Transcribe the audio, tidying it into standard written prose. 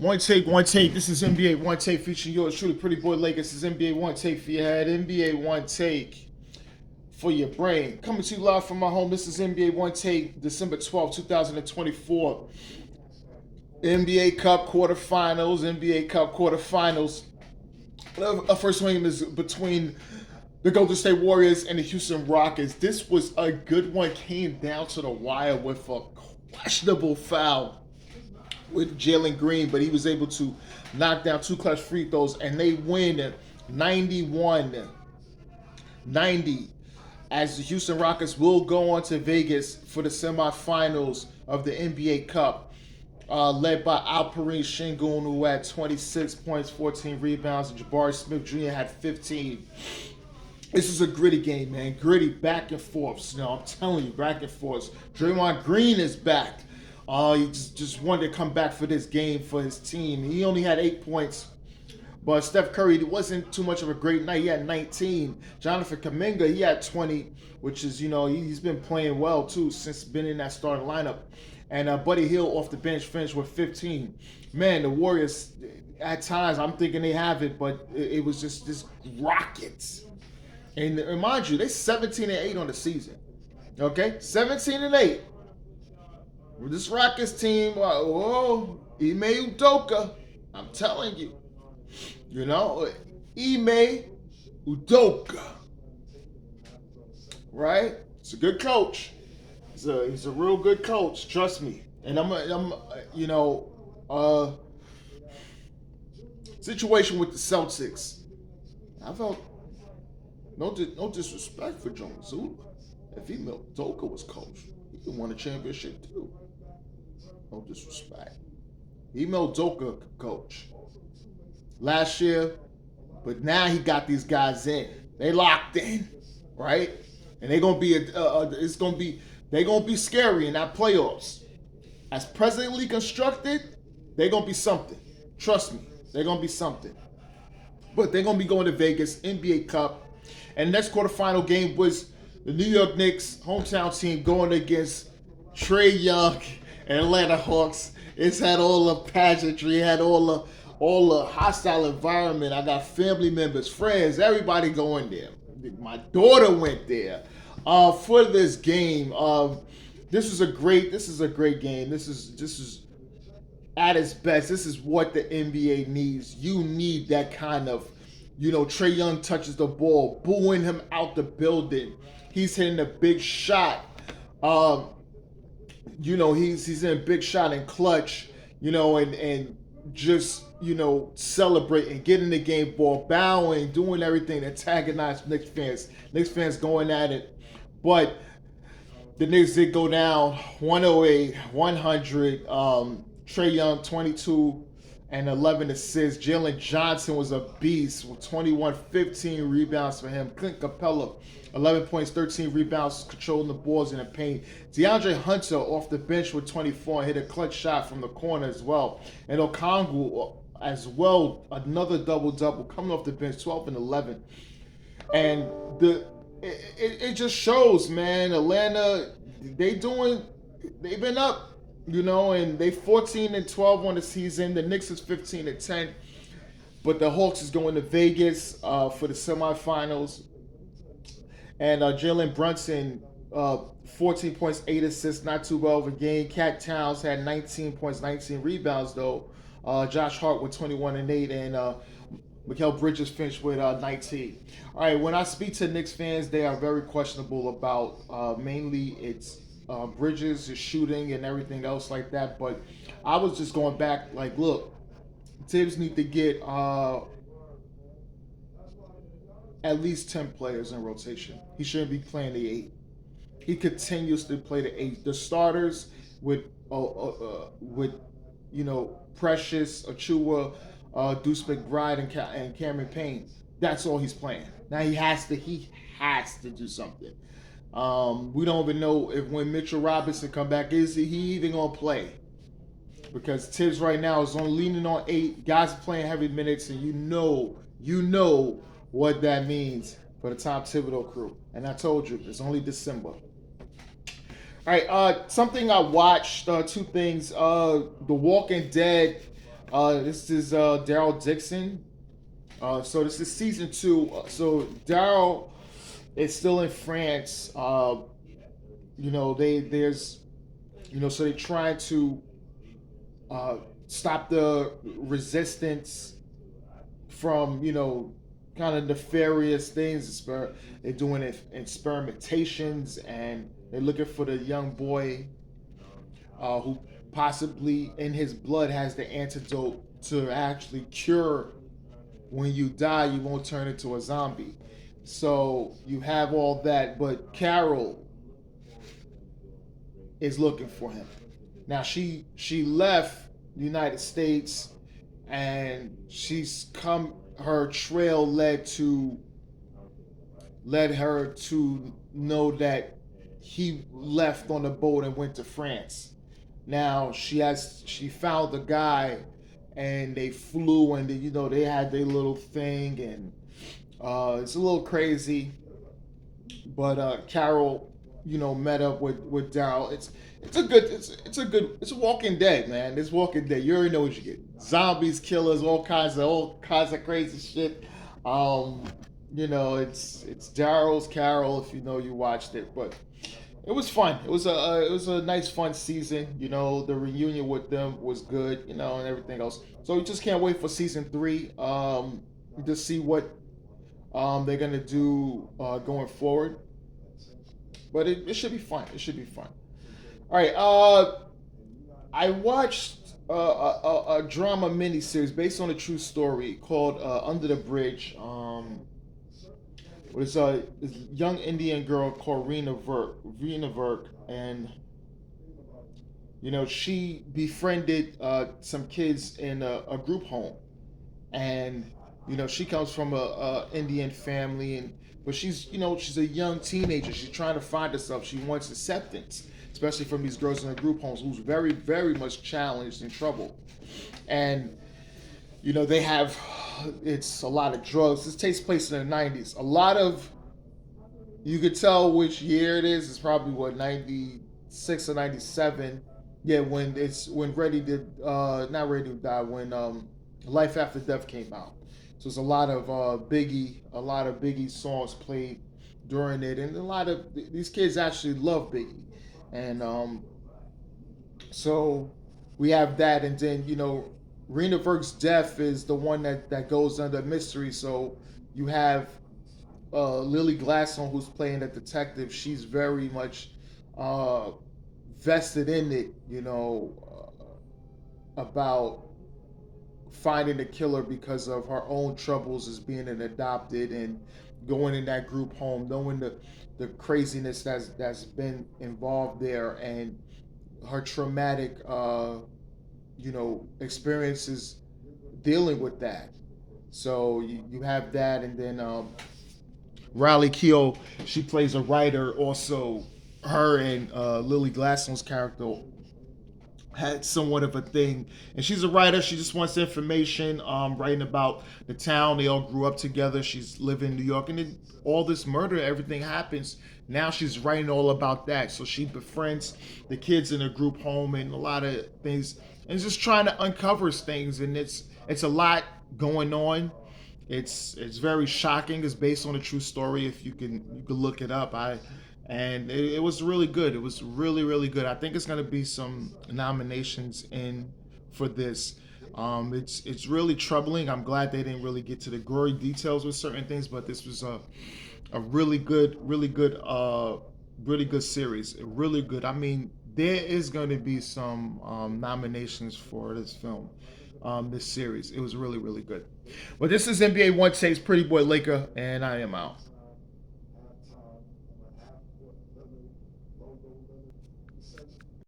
One take. This is NBA One Take featuring yours truly, Pretty Boy Lakers. This is NBA One Take for your head, NBA One Take for your brain. Coming to you live from my home. This is NBA One Take, December 12th, 2024. NBA Cup quarterfinals. NBA Cup quarterfinals. Our first game is between the Golden State Warriors and the Houston Rockets. This was a good one. Came down to the wire with a questionable foul with Jalen Green, but he was able to knock down two clutch free throws, and they win 91-90 as the Houston Rockets will go on to Vegas for the semifinals of the NBA Cup, led by Alperen Sengun, who had 26 points, 14 rebounds, and Jabari Smith Jr. had 15. This is a gritty game, man. Gritty, back and forth. You know, I'm telling you, back and forth. Draymond Green is back. He just wanted to come back for this game for his team. He only had 8 points, but Steph Curry, it wasn't too much of a great night. He had 19. Jonathan Kuminga, he had 20, which is, you know, he's been playing well too since being in that starting lineup. And Buddy Hield off the bench finished with 15. Man, the Warriors, at times, I'm thinking they have it, but it was just rockets. And mind you, they're 17-8 on the season. Okay, 17-8. This Rockets team, Ime Udoka, I'm telling you. You know, Ime Udoka. Right? He's a good coach. He's a real good coach, trust me. And situation with the Celtics. I felt no disrespect for Jonas Udoka. If Ime Udoka was coach, he could win a championship too. No disrespect. Ime Udoka coach last year, but now he got these guys in. They locked in, right? And they're gonna be they're gonna be scary in that playoffs. As presently constructed, they're gonna be something. Trust me, they're gonna be something. But they're gonna be going to Vegas, NBA Cup, and the next quarterfinal game was the New York Knicks, hometown team, going against Trae Young and Atlanta Hawks. It's had all the pageantry, it had all the hostile environment. I got family members, friends, everybody going there. My daughter went there for this game. This is a great game. This is at its best. This is what the NBA needs. You need that kind of, you know, Trae Young touches the ball, booing him out the building. He's hitting a big shot. You know, he's in a big shot and clutch, you know, and just, you know, celebrating, getting the game ball, bowing, doing everything to antagonize Knicks fans. Knicks fans going at it. But the Knicks did go down 108-100. Trae Young, 22 and 11 assists. Jalen Johnson was a beast with 21, 15 rebounds for him. Clint Capella, 11 points, 13 rebounds, controlling the balls in the paint. DeAndre Hunter off the bench with 24 and hit a clutch shot from the corner as well. And Okongwu as well, another double-double coming off the bench, 12 and 11. And it just shows, man, Atlanta, they've been up, you know, and they 14 and 12 on the season. The Knicks is 15 and 10. But the Hawks is going to Vegas for the semifinals. And Jalen Brunson, 14 points, 8 assists, not too well of a game. Cat Towns had 19 points, 19 rebounds, though. Josh Hart with 21 and 8, and Mikal Bridges finished with 19. All right, when I speak to Knicks fans, they are very questionable about mainly it's Bridges, his shooting, and everything else like that. But I was just going back, like, look, Tibbs need to get at least 10 players in rotation. He shouldn't be playing the 8. He continues to play the 8. The starters with you know, Precious, Achua, Deuce McBride, and Cameron Payne. That's all he's playing. Now he has to do something. We don't even know if when Mitchell Robinson come back, is he even gonna play? Because Tibbs right now is only leaning on 8. Guys are playing heavy minutes, and you know what that means for the Tom Thibodeau crew. And I told you, it's only December. All right, something I watched, 2 things. The Walking Dead This is Daryl Dixon. So this is season two. So Daryl is still in France. There's so they try to uh, stop the resistance from kind of nefarious things. They're doing experimentations, and they're looking for the young boy who possibly in his blood has the antidote to actually cure when you die, you won't turn into a zombie. So you have all that, but Carol is looking for him. Now she left the United States, and she's come. Her trail led her to know that he left on a boat and went to France. Now she found the guy, and they flew, and they had their little thing, and it's a little crazy. But Carol, met up with Daryl. It's a Walking Dead, man. It's Walking Dead. You already know what you get: zombies, killers, all kinds of crazy shit. Um, it's Daryl's Carol. If you watched it, but it was fun. It was a nice fun season. The reunion with them was good. And everything else. So we just can't wait for season three. To see what they're gonna do going forward. But it should be fun. It should be fun. All right. I watched a drama miniseries based on a true story called Under the Bridge. It was this young Indian girl called Rena Verk, and she befriended some kids in a group home, and she comes from a Indian family, and but she's a young teenager. She's trying to find herself. She wants acceptance, especially from these girls in the group homes who's very very much challenged and troubled. And they have, it's a lot of drugs. This takes place in the 90s. A lot of, you could tell which year it is. It's probably what, 96 or 97. Yeah, when Ready to not Ready to Die, when Life After Death came out. So it's a lot of Biggie songs played during it, and a lot of these kids actually love Biggie. And so we have that, and then Rena Verk's death is the one that goes under mystery. So you have Lily Glaston, who's playing a detective. She's very much uh, vested in it, about finding the killer because of her own troubles as being an adopted and going in that group home, knowing the craziness that's been involved there, and her traumatic experiences dealing with that. So you have that, and then Riley Keough, she plays a writer. Also, her and Lily Glaston's character had somewhat of a thing, and she's a writer. She just wants information, writing about the town. They all grew up together. She's living in New York, and then all this murder, everything happens. Now she's writing all about that. So she befriends the kids in a group home and a lot of things, and just trying to uncover things. And it's a lot going on. It's very shocking. It's based on a true story. If you can look it up. It was really good. It was really really good. I think it's gonna be some nominations in for this. It's really troubling. I'm glad they didn't really get to the gory details with certain things, but this was a really good series. Really good. I mean, there is going to be some nominations for this film, this series. It was really really good. Well, this is NBA One Takes Pretty Boy Laker, and I am out.